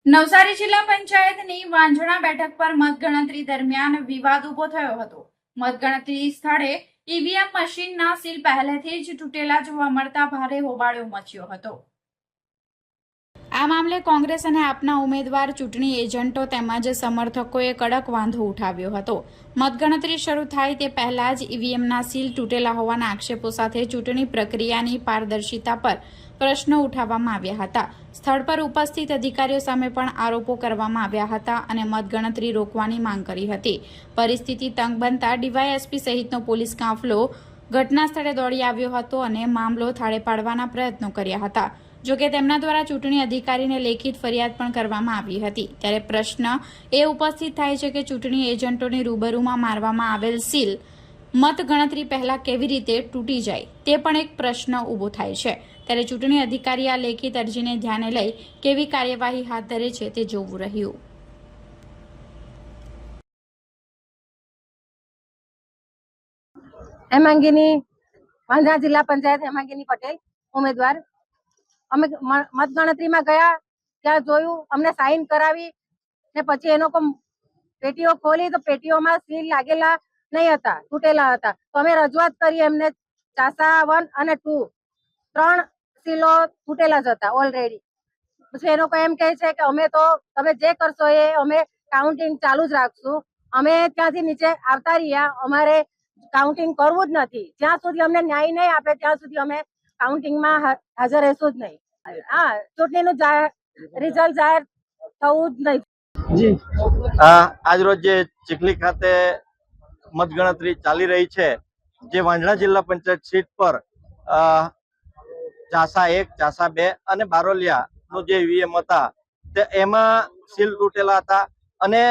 નવસારી જિલ્લા પંચાયતની વાંજણા બેઠક પર મતગણતરી દરમિયાન વિવાદ ઉભો થયો હતો। મતગણતરી સ્થળે ઈવીએમ મશીનના સીલ પહેલેથી જ તૂટેલા જોવા મળતા ભારે હોબાળો મચ્યો હતો। આ મામલે કોંગ્રેસ અને આપના ઉમેદવાર, ચૂંટણી એજન્ટો તેમજ સમર્થકોએ કડક વાંધો ઉઠાવ્યો હતો। મતગણતરી શરૂ થાય તે પહેલા જ ઈવીએમના સીલ તૂટેલા હોવાના આક્ષેપો સાથે ચૂંટણી પ્રક્રિયાની પારદર્શિતા પર પ્રશ્નો ઉઠાવવામાં આવ્યા હતા। સ્થળ પર ઉપસ્થિત અધિકારીઓ સામે પણ આરોપો કરવામાં આવ્યા હતા અને મતગણતરી રોકવાની માંગ કરી હતી। પરિસ્થિતિ તંગ બનતા ડીવાયએસપી સહિતનો પોલીસ કાફલો ઘટના સ્થળે દોડી આવ્યો હતો અને મામલો થાળે પાડવાના પ્રયત્નો કર્યા હતા। જોકે તેમના દ્વારા ચૂંટણી અધિકારીને લેખિત ફરિયાદ પણ કરવામાં આવી હતી। ત્યારે પ્રશ્ન એ ઉપસ્થિત થાય છે કે ચૂંટણી એજન્ટોની રૂબરૂમાં મારવામાં આવેલ સીલ મતગણતરી પહેલા કેવી રીતે તૂટી જાય તે પણ એક પ્રશ્ન ઊભો થાય છે। ત્યારે ચૂંટણી અધિકારી આ લેખિત અરજીને ધ્યાને લઈ કેવી કાર્યવાહી હાથ ધરે છે તે જોવું રહ્યું। હેમાંગીની વાંધણા જિલ્લા પંચાયત હેમાંગીની પટેલ ઉમેદવાર। અમે મતગણતરીમાં ગયા, ત્યાં જોયું, અમને સાઈન કરાવી ને પછી એનો પેટીઓ ખોલી તો પેટીઓમાં સીલ લાગેલા નહીં હતા, તૂટેલા હતા। તો અમે રજૂઆત કરી એમને, ચાસા 1 અને 2 3 સીલો તૂટેલા જ હતા ઓલરેડી। પછી એ લોકો એમ કહે છે કે અમે તો તમે જે કરશો એ અમે કાઉન્ટિંગ ચાલુ જ રાખશું। અમે ત્યાંથી નીચે આવતા રહ્યા, અમારે કાઉન્ટિંગ કરવું જ નથી। જ્યાં સુધી અમને ન્યાય નહીં આપે ત્યાં સુધી અમે કાઉન્ટિંગમાં હાજર રહેશું જ નહીં। હા, ચૂંટણીનું રિઝલ્ટ જાહેર થવું જ નહીં। આજ રોજ જે ચીખલી ખાતે મતગણતરી ચાલી રહી છે, જે વાંજણા જિલ્લા પંચાયત સીટ પર ચાસા 1, ચાસા 2 અને બારોલિયાનું જે ઈવીએમ હતા તે એમાં સીલ તૂટેલા હતા અને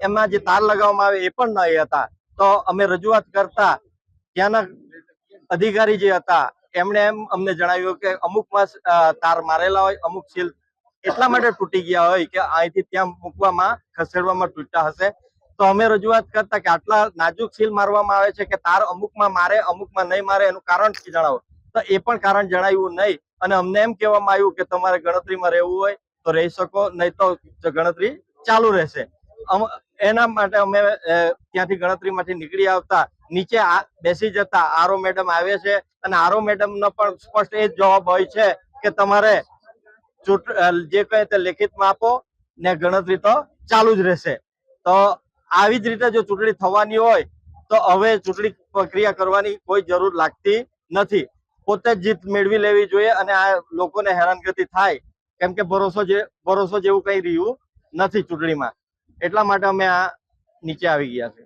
એમાં જે તાર લગાવવામાં આવે એ પણ નહીં હતા। તો અમે રજૂઆત કરતા ત્યાંના અધિકારી જે હતા એમણે અમને જણાવ્યું કે અમુકમાં તાર મારેલા હોય, અમુક સીલ એટલા માટે તૂટી ગયા હોય કે અહીંથી ત્યાં મૂકવામાં ખસેડવામાં તૂટ્યા હશે। તો અમે રજૂઆત કરતા કે આટલા નાજુક સીલ મારવામાં આવે છે કે તાર અમુકમાં મારે, અમુકમાં નહીં મારે, એનું કારણ જણાવો। તો એ પણ કારણ જણાવ્યું નહીં અને અમને એમ કહેવામાં આવ્યું કે તમારે ગણતરીમાં રહેવું હોય તો રહી શકો, નહીં તો ગણતરી ચાલુ રહેશે। એના માટે અમે ત્યાંથી ગણતરીમાંથી નીકળી આવતા નીચે બેસી જતા આરઓ મેડમ આવે છે અને આરઓ મેડમનો પણ સ્પષ્ટ એ જ જવાબ હોય છે કે તમારે જે કહે તે લેખિતમાં આપો ને ગણતરી તો ચાલુ જ રહેશે। તો આવી જ રીતે જો ચૂંટણી થવાની હોય તો હવે ચૂંટણી પ્રક્રિયા કરવાની કોઈ જરૂર લાગતી નથી। પોતે જ જીત મેળવી લેવી જોઈએ અને આ લોકોને હેરાનગતિ થાય, કેમ કે ભરોસો જેવું કઈ રહ્યું નથી ચૂંટણીમાં। એટલા માટે અમે આ નીચે આવી ગયા છે।